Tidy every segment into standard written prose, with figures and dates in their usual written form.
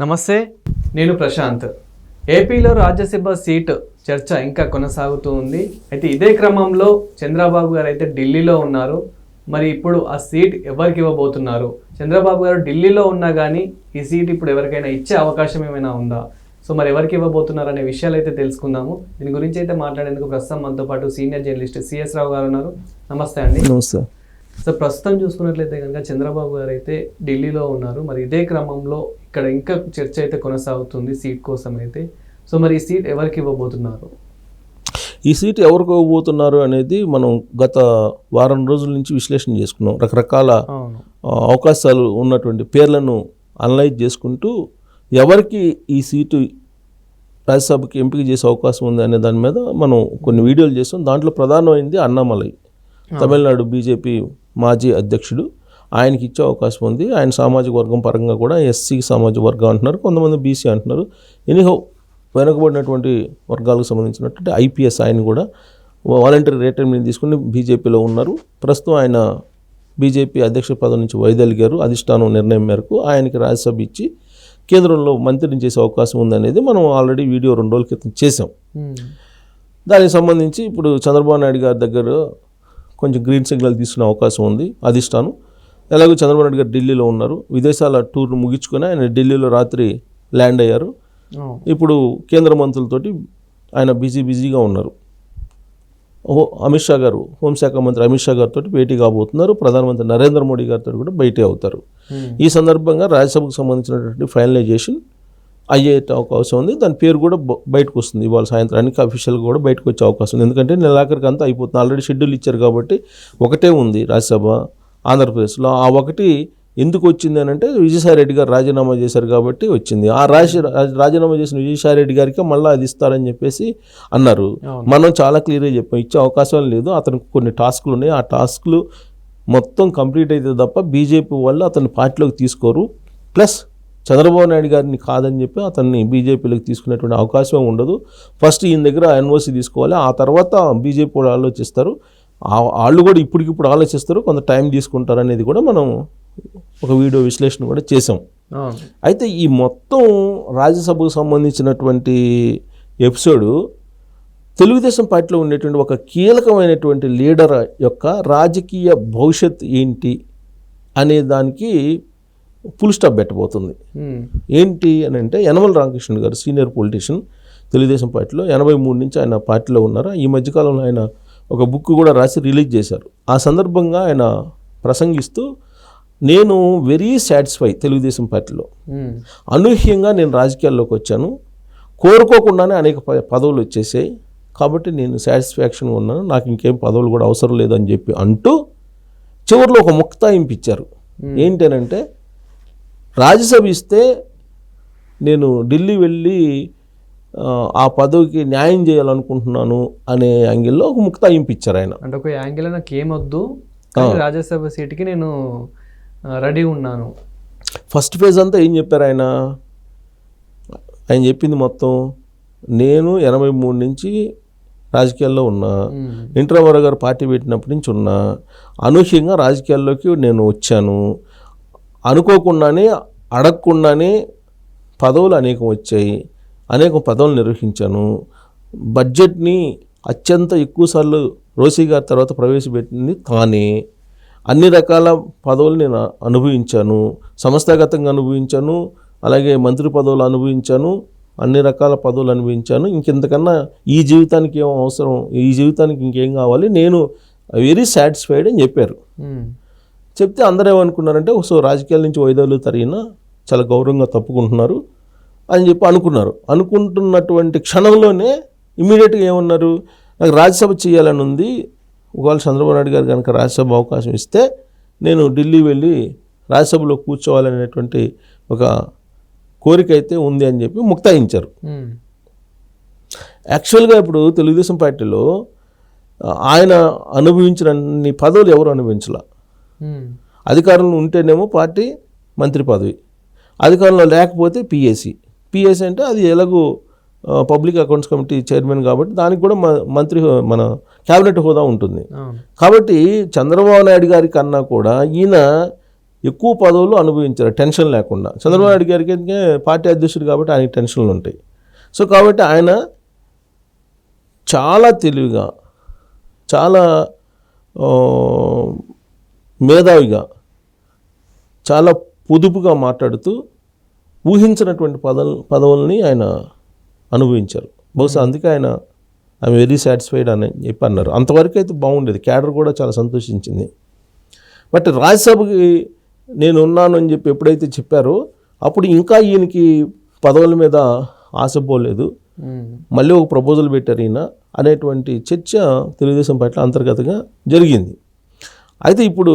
నమస్తే, నేను ప్రశాంత్. ఏపీలో రాజ్యసభ సీటు చర్చ ఇంకా కొనసాగుతూ ఉంది. అయితే ఇదే క్రమంలో చంద్రబాబు గారు అయితే ఢిల్లీలో ఉన్నారు. మరి ఇప్పుడు ఆ సీట్ ఎవరికి ఇవ్వబోతున్నారు? చంద్రబాబు గారు ఢిల్లీలో ఉన్నా కానీ ఈ సీట్ ఇప్పుడు ఎవరికైనా ఇచ్చే అవకాశం ఏమైనా ఉందా? సో మరి ఎవరికి ఇవ్వబోతున్నారు అనే విషయాలు అయితే తెలుసుకుందాము. దీని గురించి అయితే మాట్లాడేందుకు ప్రస్తుతం మనతో పాటు సీనియర్ జర్నలిస్ట్ సిఎస్ రావు గారు ఉన్నారు. నమస్తే అండి. నమస్తే. సో ప్రస్తుతం చూసుకున్నట్లయితే కనుక చంద్రబాబు గారు అయితే ఢిల్లీలో ఉన్నారు. మరి ఇదే క్రమంలో ఇక్కడ ఇంకా చర్చ అయితే కొనసాగుతుంది సీట్ కోసం అయితే. సో మరి ఈ సీట్ ఎవరికి ఇవ్వబోతున్నారు? ఈ సీట్ ఎవరికి ఇవ్వబోతున్నారు అనేది మనం గత వారం రోజుల నుంచి విశ్లేషణ చేసుకున్నాం. రకరకాల అవకాశాలు ఉన్నటువంటి పేర్లను అనలైజ్ చేసుకుంటూ ఎవరికి ఈ సీటు రాజ్యసభకి ఎంపిక చేసే అవకాశం ఉంది అనే దాని మీద మనం కొన్ని వీడియోలు చేస్తాం. దాంట్లో ప్రధానమైంది అన్నామలై, తమిళనాడు బీజేపీ మాజీ అధ్యక్షుడు. ఆయనకి ఇచ్చే అవకాశం ఉంది. ఆయన సామాజిక వర్గం పరంగా కూడా ఎస్సీ సామాజిక వర్గం అంటున్నారు, కొంతమంది బీసీ అంటున్నారు. ఎనీహౌ వెనుకబడినటువంటి వర్గాలకు సంబంధించినటువంటి ఐపీఎస్ ఆయన కూడా వాలంటరీ రిటైర్మెంట్ తీసుకుని బీజేపీలో ఉన్నారు. ప్రస్తుతం ఆయన బీజేపీ అధ్యక్ష పదవి నుంచి వైదొలిగారు. అధిష్టానం నిర్ణయం మేరకు ఆయనకి రాజ్యసభ ఇచ్చి కేంద్రంలో మంత్రిని చేసే అవకాశం ఉందనేది మనం ఆల్రెడీ వీడియో 2 రోజుల క్రితం చేసాం. దానికి సంబంధించి ఇప్పుడు చంద్రబాబు నాయుడు గారి దగ్గర కొంచెం గ్రీన్ సిగ్నల్ తీసుకునే అవకాశం ఉంది అధిష్టానం. ఎలాగో చంద్రబాబు నాయుడు గారు ఢిల్లీలో ఉన్నారు. విదేశాల టూర్ను ముగించుకొని ఆయన ఢిల్లీలో రాత్రి ల్యాండ్ అయ్యారు. ఇప్పుడు కేంద్ర మంత్రులతోటి ఆయన బిజీగా ఉన్నారు. అమిత్ షా గారు, హోంశాఖ మంత్రి అమిత్ షా గారితో భేటీ కాబోతున్నారు. ప్రధానమంత్రి నరేంద్ర మోడీ గారితో కూడా భేటీ అవుతారు. ఈ సందర్భంగా రాజ్యసభకు సంబంధించినటువంటి ఫైనలైజేషన్ అయ్యే అవకాశం ఉంది. దాని పేరు కూడా బయటకు వస్తుంది ఇవాళ సాయంత్రానికి. అఫీషియల్గా కూడా బయటకు వచ్చే అవకాశం ఉంది. ఎందుకంటే నెలాఖరికి అంతా అయిపోతుంది. ఆల్రెడీ షెడ్యూల్ ఇచ్చారు కాబట్టి ఒకటే ఉంది రాజ్యసభ ఆంధ్రప్రదేశ్లో. ఆ ఒకటి ఎందుకు వచ్చింది అని అంటే విజయసాయి రెడ్డి గారు రాజీనామా చేశారు కాబట్టి వచ్చింది. ఆ రాజీనామా చేసిన విజయసాయి రెడ్డి గారికి మళ్ళీ అది ఇస్తారని చెప్పేసి అన్నారు. మనం చాలా క్లియర్గా చెప్పాం, ఇచ్చే అవకాశం లేదు. అతనికి కొన్ని టాస్కులు ఉన్నాయి. ఆ టాస్కులు మొత్తం కంప్లీట్ అయితే తప్ప బీజేపీ వాళ్ళు అతన్ని పార్టీలోకి తీసుకోరు. ప్లస్ చంద్రబాబు నాయుడు గారిని కాదని చెప్పి అతన్ని బీజేపీలోకి తీసుకునేటువంటి అవకాశం ఉండదు. ఫస్ట్ ఈయన దగ్గర ఎన్ఓసీ తీసుకోవాలి, ఆ తర్వాత బీజేపీ వాళ్ళు ఆలోచిస్తారు. వాళ్ళు కూడా ఇప్పటికిప్పుడు ఆలోచిస్తారు, కొంత టైం తీసుకుంటారు అనేది కూడా మనం ఒక వీడియో విశ్లేషణ కూడా చేసాం. అయితే ఈ మొత్తం రాజ్యసభకు సంబంధించినటువంటి ఎపిసోడు తెలుగుదేశం పార్టీలో ఉండేటువంటి ఒక కీలకమైనటువంటి లీడర్ యొక్క రాజకీయ భవిష్యత్ ఏంటి అనే దానికి ఫుల్ స్టాప్ పెట్టబోతుంది. ఏంటి అని అంటే యనమల రామకృష్ణ గారు సీనియర్ పొలిటీషియన్ తెలుగుదేశం పార్టీలో 83 నుంచి ఆయన పార్టీలో ఉన్నారు. ఈ మధ్యకాలంలో ఆయన ఒక బుక్ కూడా రాసి రిలీజ్ చేశారు. ఆ సందర్భంగా ఆయన ప్రసంగిస్తూ నేను వెరీ సాటిస్ఫై తెలుగుదేశం పార్టీలో, అనూహ్యంగా నేను రాజకీయాల్లోకి వచ్చాను, కోరుకోకుండానే అనేక పదవులు వచ్చేసాయి కాబట్టి నేను సాటిస్ఫాక్షన్గా ఉన్నాను, నాకు ఇంకేం పదవులు కూడా అవసరం లేదని చెప్పి అంటూ చివరిలో ఒక ముక్తాయింపు ఇచ్చారు. ఏంటనంటే రాజ్యసభ ఇస్తే నేను ఢిల్లీ వెళ్ళి ఆ పదవికి న్యాయం చేయాలనుకుంటున్నాను అనే యాంగిల్లో ఒక ముక్తాయింపు ఇచ్చారు ఆయన. అంటే ఒక యాంగిల్ నాకు ఏమొద్దు, రాజ్యసభ సీట్కి నేను రెడీ ఉన్నాను. ఫస్ట్ ఫేజ్ అంతా ఏం చెప్పారు ఆయన చెప్పింది మొత్తం, నేను 83 నుంచి రాజకీయాల్లో ఉన్నా, ఎన్టీ రామారావు గారు పార్టీ పెట్టినప్పటి నుంచి ఉన్నా, అనూహ్యంగా రాజకీయాల్లోకి నేను వచ్చాను, అనుకోకుండానే అడగకుండానే పదవులు అనేకం వచ్చాయి, అనేక పదవులు నిర్వహించాను, బడ్జెట్ని అత్యంత ఎక్కువసార్లు రోసీ గారి తర్వాత ప్రవేశపెట్టింది తానే, అన్ని రకాల పదవులు నేను అనుభవించాను, సంస్థాగతంగా అనుభవించాను, అలాగే మంత్రి పదవులు అనుభవించాను, అన్ని రకాల పదవులు అనుభవించాను, ఇంకెంతకన్నా ఈ జీవితానికి ఏం అవసరం, ఈ జీవితానికి ఇంకేం కావాలి, నేను వెరీ సాటిస్ఫైడ్ అని చెప్పారు. చెప్తే అందరూ ఏమనుకున్నారంటే సో రాజకీయాల నుంచి వైదొలుగు తరిగినా చాలా గౌరవంగా తప్పుకుంటున్నారు అని చెప్పి అనుకున్నారు. అనుకుంటున్నటువంటి క్షణంలోనే ఇమీడియట్గా ఏమన్నారు, నాకు రాజ్యసభ చేయాలని ఉంది, ఒకవేళ చంద్రబాబు నాయుడు గారు కనుక రాజ్యసభ అవకాశం ఇస్తే నేను ఢిల్లీ వెళ్ళి రాజ్యసభలో కూర్చోవాలనేటువంటి ఒక కోరిక అయితే ఉంది అని చెప్పి ముక్తాయించారు. యాక్చువల్గా ఇప్పుడు తెలుగుదేశం పార్టీలో ఆయన అనుభవించిన అన్ని పదవులు ఎవరు అనుభవించాల. అధికారంలో ఉంటేనేమో పార్టీ మంత్రి పదవి, అధికారంలో లేకపోతే పిఎస్సి అంటే అది ఎలాగో పబ్లిక్ అకౌంట్స్ కమిటీ చైర్మన్ కాబట్టి దానికి కూడా మంత్రి మన క్యాబినెట్ హోదా ఉంటుంది. కాబట్టి చంద్రబాబు నాయుడు గారి కన్నా కూడా ఈయన ఎక్కువ పదవులు అనుభవించారు టెన్షన్ లేకుండా. చంద్రబాబు నాయుడు గారికి అయితే పార్టీ అధ్యక్షుడు కాబట్టి ఆయనకి టెన్షన్లు ఉంటాయి. సో కాబట్టి ఆయన చాలా తెలివిగా, చాలా మేధావిగా, చాలా పొదుపుగా మాట్లాడుతూ ఊహించినటువంటి పదవుల్ని ఆయన అనుభవించారు. బహుశా అందుకే ఆయన ఐఎమ్ వెరీ సాటిస్ఫైడ్ అని చెప్పి అన్నారు. అంతవరకు అయితే బాగుండేది, క్యాడర్ కూడా చాలా సంతోషించింది. బట్ రాజ్యసభకి నేను ఉన్నాను అని చెప్పి ఎప్పుడైతే చెప్పారో అప్పుడు ఇంకా ఈయనకి పదవుల మీద ఆశ పోలేదు. మళ్ళీ ఒక ప్రపోజల్ పెట్టారు ఈయన అనేటువంటి చర్చ తెలుగుదేశం పార్టీలో అంతర్గతంగా జరిగింది. అయితే ఇప్పుడు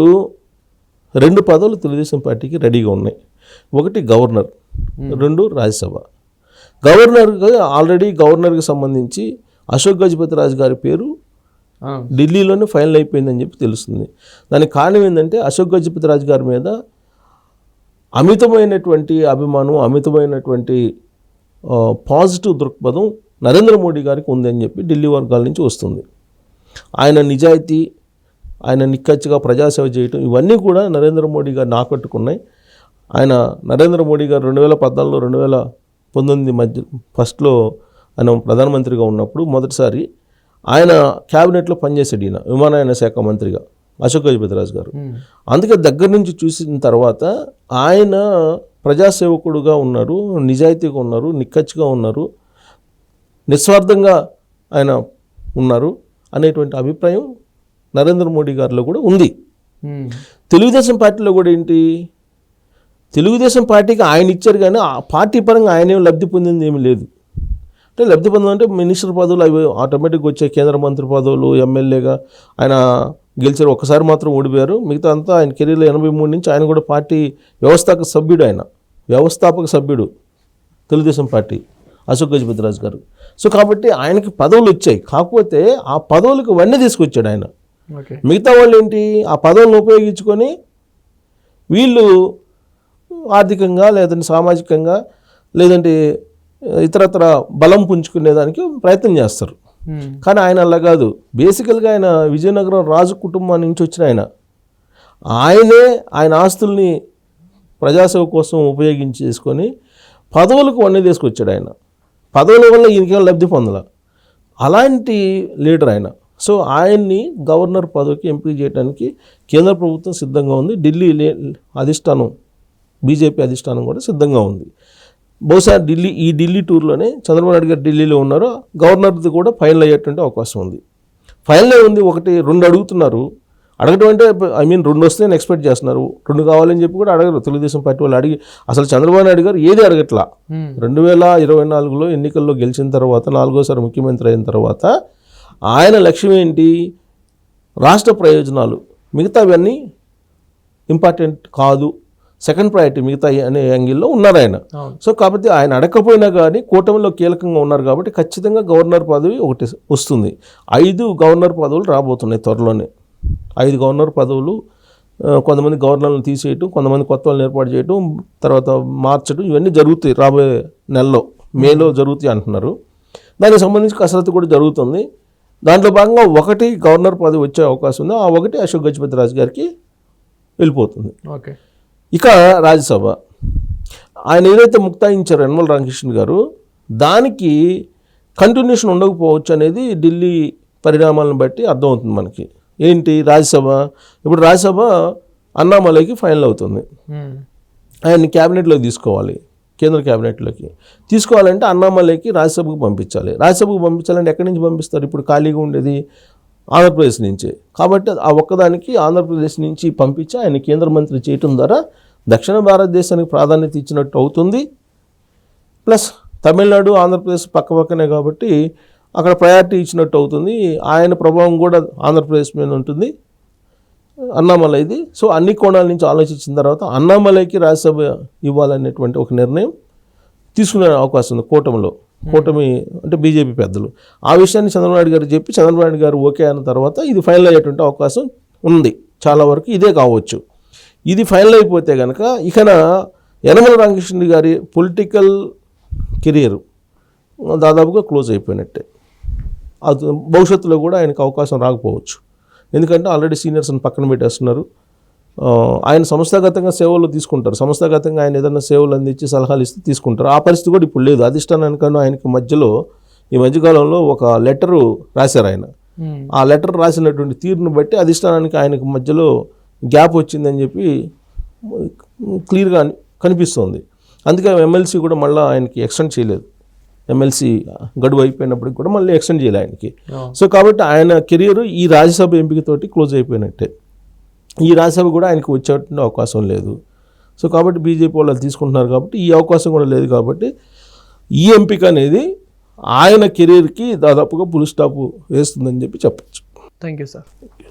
2 పదవులు తెలుగుదేశం పార్టీకి రెడీగా ఉన్నాయి. ఒకటి గవర్నర్, 2 రాజ్యసభ. ఆల్రెడీ గవర్నర్కి సంబంధించి అశోక్ గజపతి రాజు గారి పేరు ఢిల్లీలోనే ఫైనల్ అయిపోయిందని చెప్పి తెలుస్తుంది. దానికి కారణం ఏంటంటే అశోక్ గజపతి రాజు గారి మీద అమితమైనటువంటి అభిమానం, అమితమైనటువంటి పాజిటివ్ దృక్పథం నరేంద్ర మోడీ గారికి ఉందని చెప్పి ఢిల్లీ వర్గాల నుంచి వస్తుంది. ఆయన నిజాయితీ, ఆయన నిక్కచ్చిగా ప్రజాసేవ చేయటం, ఇవన్నీ కూడా నరేంద్ర మోడీ గారిని ఆకట్టుకున్నాయి. నరేంద్ర మోడీ గారు 2014 2019 మధ్య ఫస్ట్లో ఆయన ప్రధానమంత్రిగా ఉన్నప్పుడు మొదటిసారి ఆయన క్యాబినెట్లో పనిచేసాడు ఈయన విమానయాన శాఖ మంత్రిగా అశోక్ గజపతి రాజు గారు. అందుకే దగ్గర నుంచి చూసిన తర్వాత ఆయన ప్రజాసేవకుడుగా ఉన్నారు, నిజాయితీగా ఉన్నారు, నిక్కచ్చిగా ఉన్నారు, నిస్వార్థంగా ఆయన ఉన్నారు అనేటువంటి అభిప్రాయం నరేంద్ర మోడీ గారిలో కూడా ఉంది. తెలుగుదేశం పార్టీలో కూడా ఏంటి, తెలుగుదేశం పార్టీకి ఆయన ఇచ్చారు కానీ ఆ పార్టీ పరంగా ఆయన ఏం లబ్ధి పొందింది ఏమీ లేదు. అంటే లబ్ధి పొందడం అంటే మినిస్టర్ పదవులు అవి ఆటోమేటిక్గా వచ్చే కేంద్ర మంత్రి పదవులు, ఎమ్మెల్యేగా ఆయన గెలిచారు. ఒక్కసారి మాత్రం ఓడిపోయారు. మిగతా అంతా ఆయన కెరీర్లో 83 నుంచి ఆయన కూడా పార్టీ వ్యవస్థాపక సభ్యుడు తెలుగుదేశం పార్టీ అశోక్ గజపతి రాజు గారు. సో కాబట్టి ఆయనకి పదవులు వచ్చాయి. కాకపోతే ఆ పదవులకు వన్నీ తీసుకొచ్చాడు ఆయన. మిగతా వాళ్ళు ఏంటి, ఆ పదవులను ఉపయోగించుకొని వీళ్ళు ఆర్థికంగా లేదంటే సామాజికంగా లేదంటే ఇతరత్ర బలం పుంజుకునేదానికి ప్రయత్నం చేస్తారు. కానీ ఆయన అలా కాదు. బేసికల్గా ఆయన విజయనగరం రాజు కుటుంబం నుంచి వచ్చిన ఆయన ఆస్తుల్ని ప్రజాసేవ కోసం ఉపయోగించేసుకొని పదవులకు వన్నీ తీసుకొచ్చాడు ఆయన. పదవుల వల్ల ఈయనకేం లబ్ధి పొందల, అలాంటి లీడర్ ఆయన. సో ఆయన్ని గవర్నర్ పదవికి ఎంపిక చేయడానికి కేంద్ర ప్రభుత్వం సిద్ధంగా ఉంది. ఢిల్లీ అధిష్టానం, బీజేపీ అధిష్టానం కూడా సిద్ధంగా ఉంది. బహుశా ఢిల్లీ టూర్లోనే చంద్రబాబు నాయుడు గారు ఢిల్లీలో ఉన్నారు. గవర్నర్ది కూడా ఫైనల్ అయ్యేటువంటి అవకాశం ఉంది. ఫైనల్ ఉంది. 2 అడుగుతున్నారు. అడగటం అంటే 2 వస్తే నేను ఎక్స్పెక్ట్ చేస్తున్నారు. 2 కావాలని చెప్పి కూడా అడగరు. తెలుగుదేశం పార్టీ వాళ్ళు అడిగి అసలు చంద్రబాబు నాయుడు గారు ఏది అడగట్లా. 2024లో ఎన్నికల్లో గెలిచిన తర్వాత 4వసారి ముఖ్యమంత్రి అయిన తర్వాత ఆయన లక్ష్యం ఏంటి, రాష్ట్ర ప్రయోజనాలు, మిగతావన్నీ ఇంపార్టెంట్ కాదు, సెకండ్ ప్రయారిటీ మిగతా అనే యాంగిల్లో ఉన్నారు ఆయన. సో కాబట్టి ఆయన అడగకపోయినా కానీ కూటమిలో కీలకంగా ఉన్నారు కాబట్టి ఖచ్చితంగా గవర్నర్ పదవి ఒకటి వస్తుంది. 5 గవర్నర్ పదవులు రాబోతున్నాయి త్వరలోనే. 5 గవర్నర్ పదవులు, కొంతమంది గవర్నర్లను తీసేయటం, కొంతమంది కొత్త వాళ్ళని ఏర్పాటు చేయటం, తర్వాత మార్చడం, ఇవన్నీ జరుగుతాయి రాబోయే నెలలో, మేలో జరుగుతాయి అంటున్నారు. దానికి సంబంధించి కసరత్తు కూడా జరుగుతుంది. దాంట్లో భాగంగా 1 గవర్నర్ పదవి వచ్చే అవకాశం ఉంది. ఆ 1 అశోక్ గజపతి రాజు గారికి వెళ్ళిపోతుంది. ఓకే. ఇక రాజ్యసభ ఆయన ఏదైతే ముక్తాయించారో యనమల రామకృష్ణ గారు, దానికి కంటిన్యూషన్ ఉండకపోవచ్చు అనేది ఢిల్లీ పరిణామాలను బట్టి అర్థమవుతుంది మనకి. ఏంటి రాజ్యసభ, ఇప్పుడు రాజ్యసభ అన్నామలైకి ఫైనల్ అవుతుంది. ఆయన్ని క్యాబినెట్లోకి తీసుకోవాలి, కేంద్ర క్యాబినెట్లోకి తీసుకోవాలంటే అన్నామలైకి రాజ్యసభకు పంపించాలంటే ఎక్కడి నుంచి పంపిస్తారు? ఇప్పుడు ఖాళీగా ఉండేది ఆంధ్రప్రదేశ్ నుంచే. కాబట్టి ఆ ఒక్కదానికి ఆంధ్రప్రదేశ్ నుంచి పంపించి ఆయన కేంద్ర మంత్రి చేయటం ద్వారా దక్షిణ భారతదేశానికి ప్రాధాన్యత ఇచ్చినట్టు అవుతుంది. ప్లస్ తమిళనాడు, ఆంధ్రప్రదేశ్ పక్కనే కాబట్టి అక్కడ ప్రయారిటీ ఇచ్చినట్టు అవుతుంది. ఆయన ప్రభావం కూడా ఆంధ్రప్రదేశ్ మీద ఉంటుంది అన్నామలైది. సో అన్ని కోణాల నుంచి ఆలోచించిన తర్వాత అన్నామలైకి రాజ్యసభ ఇవ్వాలనేటువంటి ఒక నిర్ణయం తీసుకునే అవకాశం ఉంది కూటమి అంటే బీజేపీ పెద్దలు. ఆ విషయాన్ని చంద్రబాబు నాయుడు గారు చెప్పి చంద్రబాబు నాయుడు గారు ఓకే అయిన తర్వాత ఇది ఫైనల్ అయ్యేటువంటి అవకాశం ఉంది. చాలా వరకు ఇదే కావచ్చు. ఇది ఫైనల్ అయిపోతే కనుక ఇకన యనమల రామకృష్ణ గారి పొలిటికల్ కెరీర్ దాదాపుగా క్లోజ్ అయిపోయినట్టే. భవిష్యత్తులో కూడా ఆయనకు అవకాశం రాకపోవచ్చు. ఎందుకంటే ఆల్రెడీ సీనియర్స్ని పక్కన పెట్టేస్తున్నారు. ఆయన సంస్థాగతంగా సేవలు తీసుకుంటారు. సంస్థాగతంగా ఆయన ఏదైనా సేవలు అందించి సలహాలు ఇస్తే తీసుకుంటారు. ఆ పరిస్థితి కూడా ఇప్పుడు లేదు. అధిష్టానానికన్నా ఆయనకి మధ్యలో ఈ మధ్యకాలంలో ఒక లెటరు రాశారు ఆయన. ఆ లెటర్ రాసినటువంటి తీరును బట్టి అధిష్టానానికి ఆయనకు మధ్యలో గ్యాప్ వచ్చిందని చెప్పి క్లియర్గా కనిపిస్తుంది. అందుకే ఎమ్మెల్సీ కూడా మళ్ళీ ఆయనకి ఎక్స్టెండ్ చేయలేదు. ఎమ్మెల్సీ గడువు అయిపోయినప్పటికి కూడా మళ్ళీ ఎక్స్టెండ్ చేయలేదు ఆయనకి. సో కాబట్టి ఆయన కెరియర్ ఈ రాజ్యసభ ఎంపికతోటి క్లోజ్ అయిపోయినట్టే. ఈ రాజ్యసభ కూడా ఆయనకు వచ్చేటువంటి అవకాశం లేదు. సో కాబట్టి బీజేపీ వాళ్ళు తీసుకుంటున్నారు కాబట్టి ఈ అవకాశం కూడా లేదు. కాబట్టి ఈ ఎంపిక అనేది ఆయన కెరీర్కి దాదాపుగా ఫుల్ స్టాప్ వేస్తుందని చెప్పి చెప్పచ్చు. Thank you sir.